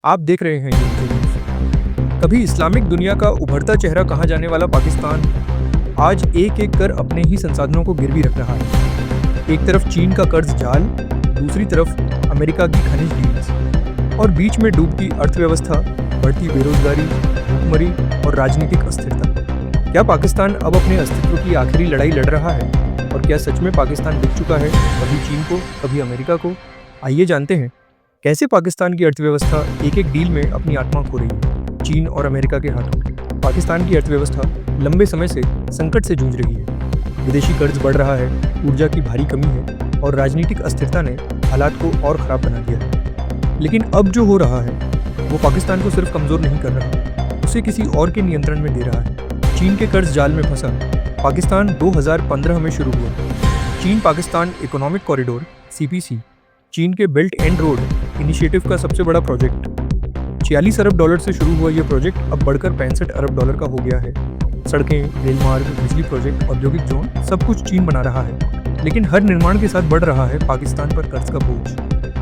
आप देख रहे हैं यूके न्यूज़। कभी इस्लामिक दुनिया का उभरता चेहरा कहा जाने वाला पाकिस्तान आज एक एक कर अपने ही संसाधनों को गिरवी रख रहा है। एक तरफ चीन का कर्ज जाल, दूसरी तरफ अमेरिका की खनिज डील्स और बीच में डूबती अर्थव्यवस्था, बढ़ती बेरोजगारी, भूखमरी और राजनीतिक अस्थिरता। क्या पाकिस्तान अब अपने अस्तित्व की आखिरी लड़ाई लड़ रहा है? और क्या सच में पाकिस्तान बिक चुका है, कभी चीन को, कभी अमेरिका को? आइए जानते हैं कैसे पाकिस्तान की अर्थव्यवस्था एक एक डील में अपनी आत्मा खो रही है, चीन और अमेरिका के हाथों। पाकिस्तान की अर्थव्यवस्था लंबे समय से संकट से जूझ रही है। विदेशी कर्ज बढ़ रहा है, ऊर्जा की भारी कमी है और राजनीतिक अस्थिरता ने हालात को और खराब बना दिया है। लेकिन अब जो हो रहा है वो पाकिस्तान को सिर्फ कमज़ोर नहीं कर रहा, उसे किसी और के नियंत्रण में दे रहा है। चीन के कर्ज जाल में फंसा पाकिस्तान 2015 में शुरू हुआ। चीन पाकिस्तान इकोनॉमिक कॉरिडोर (CPC), चीन के बेल्ट एंड रोड इनिशिएटिव का सबसे बड़ा प्रोजेक्ट। $46 अरब से शुरू हुआ यह प्रोजेक्ट अब बढ़कर $65 अरब का हो गया है। सड़कें, रेल मार्ग, बिजली प्रोजेक्ट, औद्योगिक जोन, सब कुछ चीन बना रहा है। लेकिन हर निर्माण के साथ बढ़ रहा है पाकिस्तान पर कर्ज का बोझ।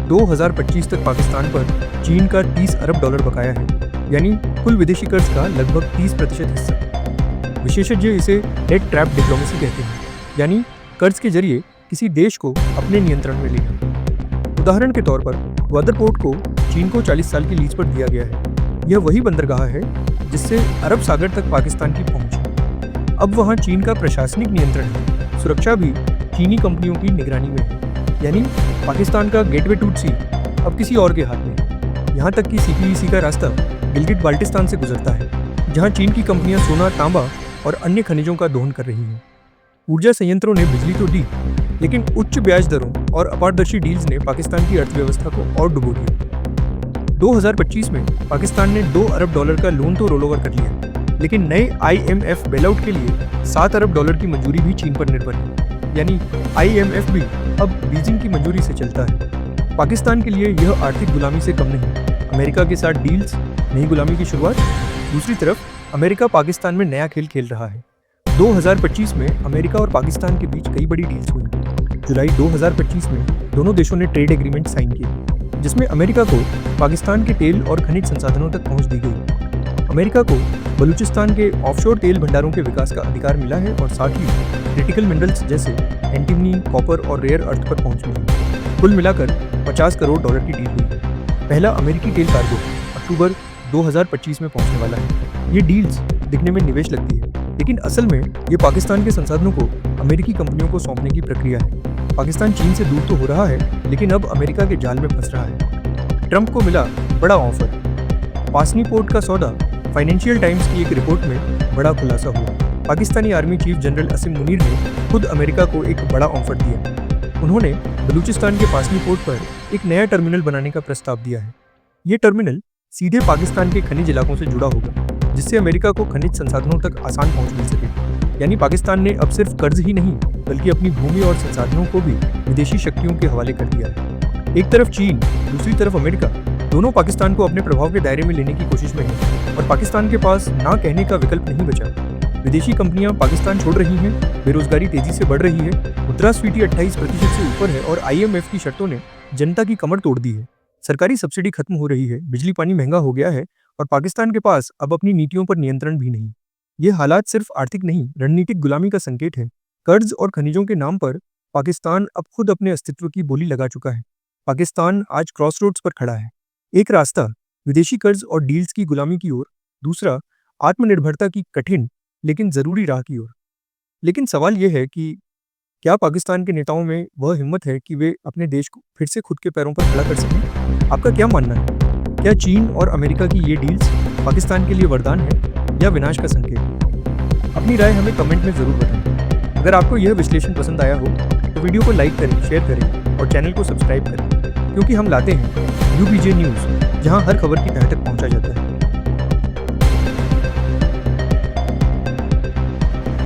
2025 तक पाकिस्तान पर चीन का $30 अरब बकाया है, यानी कुल विदेशी कर्ज का लगभग 30% हिस्सा। विशेषज्ञ इसे डेट ट्रैप डिप्लोमेसी कहते हैं, यानी कर्ज के जरिए किसी देश को अपने नियंत्रण में लेना। उदाहरण के तौर पर ग्वादर पोर्ट को चीन को 40 साल की लीज पर दिया गया है। यह वही बंदरगाह है जिससे अरब सागर तक पाकिस्तान की पहुंच है। अब वहां चीन का प्रशासनिक नियंत्रण है, सुरक्षा भी चीनी कंपनियों की निगरानी में है, यानी पाकिस्तान का गेटवे टू सी अब किसी और के हाथ में है। यहाँ तक कि CPEC का रास्ता गिलगिट बाल्टिस्तान से गुजरता है, जहाँ चीन की कंपनियां सोना, तांबा और अन्य खनिजों का दोहन कर रही हैं। ऊर्जा संयंत्रों ने बिजली तो दी, लेकिन उच्च ब्याज दरों और अपारदर्शी डील्स ने पाकिस्तान की अर्थव्यवस्था को और डुबो दिया। 2025 में पाकिस्तान ने $2 अरब का लोन तो रोल ओवर कर लिया, लेकिन नए IMF बेलआउट के लिए $7 अरब की मंजूरी भी चीन पर निर्भर है, यानी IMF भी अब बीजिंग की मंजूरी से चलता है। पाकिस्तान के लिए यह आर्थिक गुलामी से कम नहीं। अमेरिका के साथ डील्स, नई गुलामी की शुरुआत। दूसरी तरफ अमेरिका पाकिस्तान में नया खेल खेल रहा है। 2025 में अमेरिका और पाकिस्तान के बीच कई बड़ी डील्स हुई। जुलाई 2025 में दोनों देशों ने ट्रेड एग्रीमेंट साइन किए, जिसमें अमेरिका को पाकिस्तान के तेल और खनिज संसाधनों तक पहुंच दी गई। अमेरिका को बलूचिस्तान के ऑफशोर तेल भंडारों के विकास का अधिकार मिला है और साथ ही क्रिटिकल मिनरल्स जैसे एंटीमनी, कॉपर और रेयर अर्थ पर पहुंच मिली। कुल मिलाकर $50 करोड़ की डील हुई। पहला अमेरिकी तेल कार्गो अक्टूबर 2025 में पहुंचने वाला है। ये डील्स दिखने में निवेश लगती है, लेकिन असल में ये पाकिस्तान के संसाधनों को अमेरिकी कंपनियों को सौंपने की प्रक्रिया है। पाकिस्तान चीन से दूर तो हो रहा है, लेकिन अब अमेरिका के जाल में फंस रहा है। ट्रंप को मिला बड़ा ऑफर। पासनी पोर्ट का सौदा। फाइनेंशियल टाइम्स की एक रिपोर्ट में बड़ा खुलासा हुआ। पाकिस्तानी आर्मी चीफ जनरल असीम मुनीर ने खुद अमेरिका को एक बड़ा ऑफर दिया। उन्होंने बलूचिस्तान के पासनी पोर्ट पर एक नया टर्मिनल बनाने का प्रस्ताव दिया है। ये टर्मिनल सीधे पाकिस्तान के खनिज इलाकों से जुड़ा होगा, जिससे अमेरिका को खनिज संसाधनों तक आसान पहुंच मिल सके। यानी पाकिस्तान ने अब सिर्फ कर्ज ही नहीं, बल्कि अपनी भूमि और संसाधनों को भी विदेशी शक्तियों के हवाले कर दिया है। एक तरफ चीन, दूसरी तरफ अमेरिका, दोनों पाकिस्तान को अपने प्रभाव के दायरे में लेने की कोशिश में हैं, और पाकिस्तान के पास ना कहने का विकल्प नहीं बचा। विदेशी कंपनियां पाकिस्तान छोड़ रही हैं, बेरोजगारी तेजी से बढ़ रही है, मुद्रास्फीति 28% से ऊपर है और IMF की शर्तों ने जनता की कमर तोड़ दी है। सरकारी सब्सिडी खत्म हो रही है, बिजली पानी महंगा हो गया है और पाकिस्तान के पास अब अपनी नीतियों पर नियंत्रण भी नहीं। ये हालात सिर्फ आर्थिक नहीं, रणनीतिक गुलामी का संकेत है। कर्ज और खनिजों के नाम पर पाकिस्तान अब खुद अपने अस्तित्व की बोली लगा चुका है। पाकिस्तान आज क्रॉसरोड्स पर खड़ा है। एक रास्ता विदेशी कर्ज और डील्स की गुलामी की ओर, दूसरा आत्मनिर्भरता की कठिन लेकिन जरूरी राह की ओर। लेकिन सवाल यह है कि क्या पाकिस्तान के नेताओं में वह हिम्मत है कि वे अपने देश को फिर से खुद के पैरों पर खड़ा कर सकें? आपका क्या मानना है? क्या चीन और अमेरिका की ये डील्स पाकिस्तान के लिए वरदान है या विनाश का संकेत? अपनी राय हमें कमेंट में जरूर बताएं। अगर आपको यह विश्लेषण पसंद आया हो तो वीडियो को लाइक करें, शेयर करें और चैनल को सब्सक्राइब करें, क्योंकि हम लाते हैं UPJ न्यूज़, जहां हर खबर की तह तक पहुंचा जाता है।